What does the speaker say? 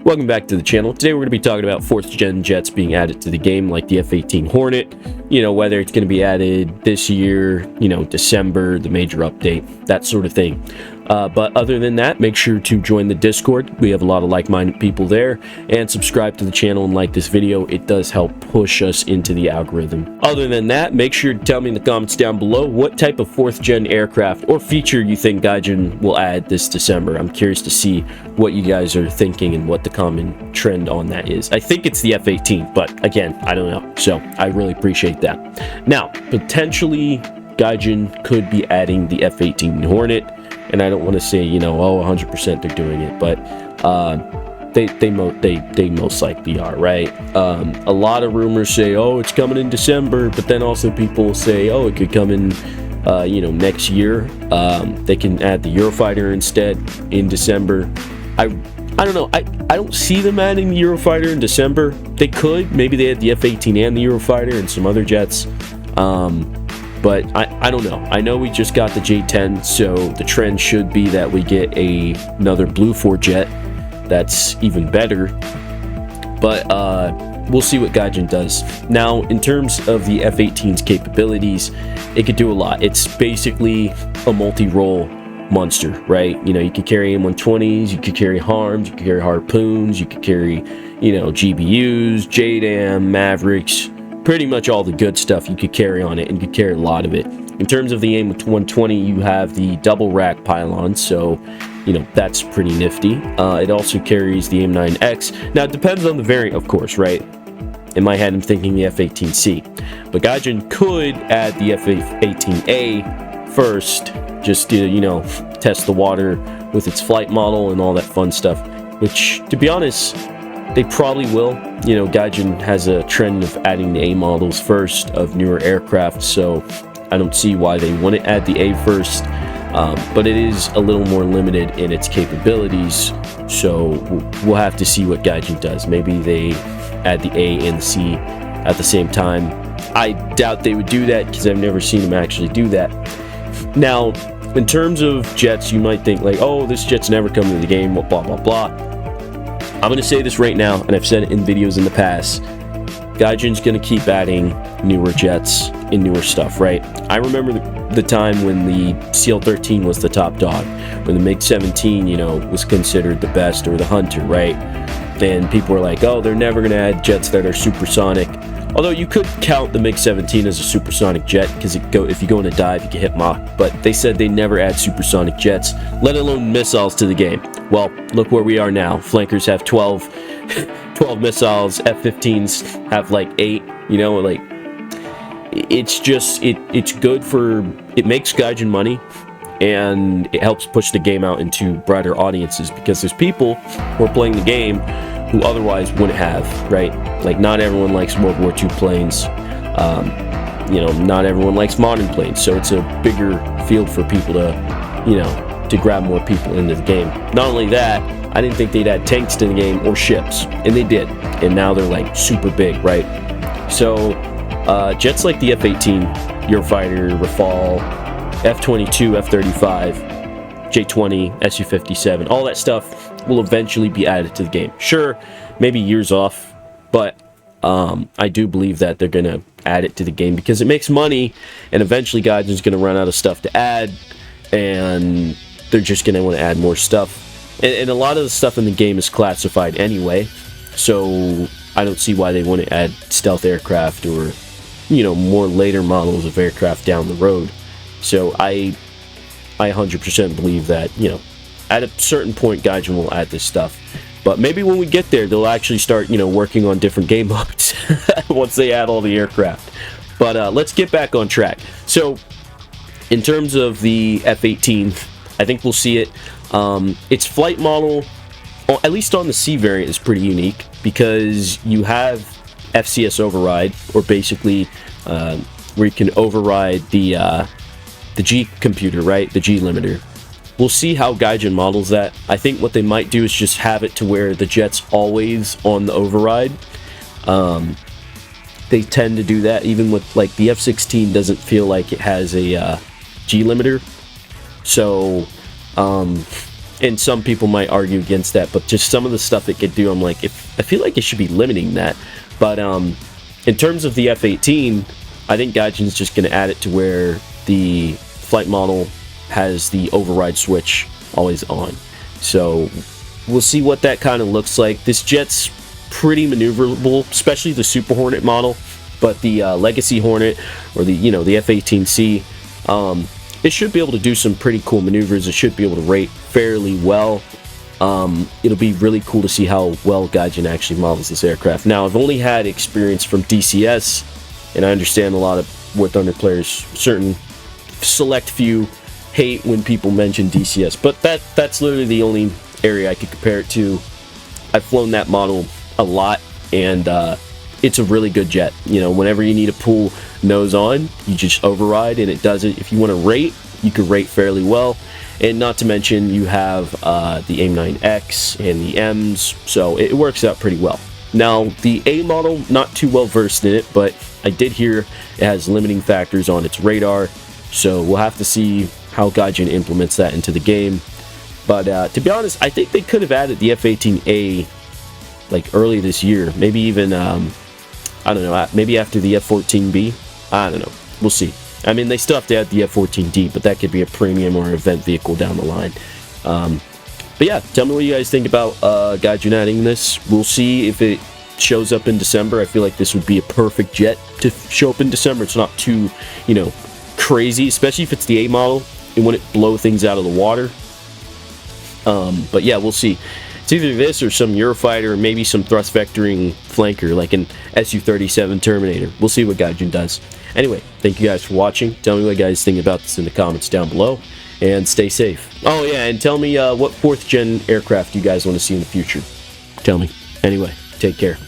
Welcome back to the channel. Today we're going to be talking about 4th gen jets being added to the game, like the F-18 Hornet. You know, whether it's going to be added this year, you know, December, the major update, that sort of thing. But other than that, make sure to join the Discord. We have a lot of like-minded people there. And subscribe to the channel and like this video. It does help push us into the algorithm. Other than that, make sure to tell me in the comments down below what type of 4th gen aircraft or feature you think Gaijin will add this December. I'm curious to see what you guys are thinking and what the common trend on that is. I think it's the F-18, but again, I don't know. So I really appreciate that. Now, potentially Gaijin could be adding the F-18 Hornet. And I don't want to say, you know, oh, 100% they're doing it, but they most likely are, right? A lot of rumors say, oh, it's coming in December, but then also people say, oh, it could come in, you know, next year. They can add the Eurofighter instead in December. I don't know. I don't see them adding the Eurofighter in December. They could. Maybe they had the F-18 and the Eurofighter and some other jets. But I don't know. I know we just got the J-10, so the trend should be that we get another Blue 4 jet that's even better. But we'll see what Gaijin does. Now, in terms of the F-18's capabilities, it could do a lot. It's basically a multi-role monster, right? You know, you could carry M120s, you could carry HARMs, you could carry harpoons, you could carry, you know, GBUs, JDAM, Mavericks. Pretty much all the good stuff you could carry on it, and you could carry a lot of it. In terms of the M120, you have the double rack pylon, so you know that's pretty nifty. It also carries the M9X. Now it depends on the variant, of course, right? In my head, I'm thinking the F-18C, but Gaijin could add the F-18A first, just to, you know, test the water with its flight model and all that fun stuff. Which, to be honest, they probably will. You know, Gaijin has a trend of adding the A models first of newer aircraft, so I don't see why they wouldn't add the A first. But it is a little more limited in its capabilities, so we'll have to see what Gaijin does. Maybe they add the A and the C at the same time. I doubt they would do that because I've never seen them actually do that. Now, in terms of jets, you might think like, oh, this jet's never coming to the game, blah, blah, blah. I'm going to say this right now, and I've said it in videos in the past. Gaijin's going to keep adding newer jets and newer stuff, right? I remember the time when the CL-13 was the top dog, when the MiG-17, you know, was considered the best, or the Hunter, right? And people were like, oh, they're never going to add jets that are supersonic. Although you could count the MiG-17 as a supersonic jet, because if you go in a dive, you can hit Mach. But they said they never add supersonic jets, let alone missiles to the game. Well, look where we are now. Flankers have 12 missiles. F-15s have like 8. You know, like it's just it's good for, it makes Gaijin money, and it helps push the game out into broader audiences, because there's people who are playing the game who otherwise wouldn't have, right? Like, not everyone likes World War II planes. You know, not everyone likes modern planes, so it's a bigger field for people to, you know, to grab more people into the game. Not only that, I didn't think they'd add tanks to the game or ships, and they did, and now they're like super big, right? So jets like the F-18, Eurofighter, Rafale, F-22, F-35, J-20, Su-57, all that stuff will eventually be added to the game. Sure, maybe years off, but I do believe that they're going to add it to the game because it makes money, and eventually Gaijin's going to run out of stuff to add, and they're just going to want to add more stuff. And a lot of the stuff in the game is classified anyway, so I don't see why they wouldn't add stealth aircraft or, you know, more later models of aircraft down the road. So I 100% believe that, you know, at a certain point, Gaijin will add this stuff. But maybe when we get there, they'll actually start, you know, working on different game modes once they add all the aircraft. But let's get back on track. So, in terms of the F-18, I think we'll see it. Its flight model, at least on the C variant, is pretty unique because you have FCS override, or basically where you can override the G computer, right? The G limiter. We'll see how Gaijin models that. I think what they might do is just have it to where the jet's always on the override. They tend to do that, even with, like, the F-16 doesn't feel like it has a G limiter. So And some people might argue against that, but just some of the stuff it could do, I'm like, I feel like it should be limiting that. But in terms of the F-18, I think Gaijin's just going to add it to where the flight model has the override switch always on. So we'll see what that kind of looks like. This jet's pretty maneuverable, especially the Super Hornet model, but the Legacy Hornet, or the F-18C, it should be able to do some pretty cool maneuvers. It should be able to rate fairly well. It'll be really cool to see how well Gaijin actually models this aircraft. Now, I've only had experience from DCS, and I understand a lot of WarThunder players, certain select few, hate when people mention DCS, but that's literally the only area I could compare it to. I've flown that model a lot, and it's a really good jet. Whenever you need to pull nose on, you just override and it does it. If you want to rate, you can rate fairly well, and not to mention you have the AIM-9X and the M's, so it works out pretty well. Now, the A model, not too well versed in it, but I did hear it has limiting factors on its radar, so we'll have to see how Gaijin implements that into the game. But to be honest, I think they could have added the F-18A like early this year, maybe even I don't know, maybe after the F-14B. I don't know, we'll see. I mean, they still have to add the F-14D, but that could be a premium or event vehicle down the line. But yeah, tell me what you guys think about Gaijin adding this. We'll see if it shows up in December. I feel like this would be a perfect jet to show up in December. It's not too, crazy, especially if it's the A model. It wouldn't blow things out of the water. But yeah, we'll see. It's either this or some Eurofighter, or maybe some thrust vectoring flanker like an Su-37 Terminator. We'll see what Gaijin does. Anyway, thank you guys for watching. Tell me what you guys think about this in the comments down below, and stay safe. Oh yeah, and tell me what 4th gen aircraft you guys want to see in the future. Tell me. Anyway, take care.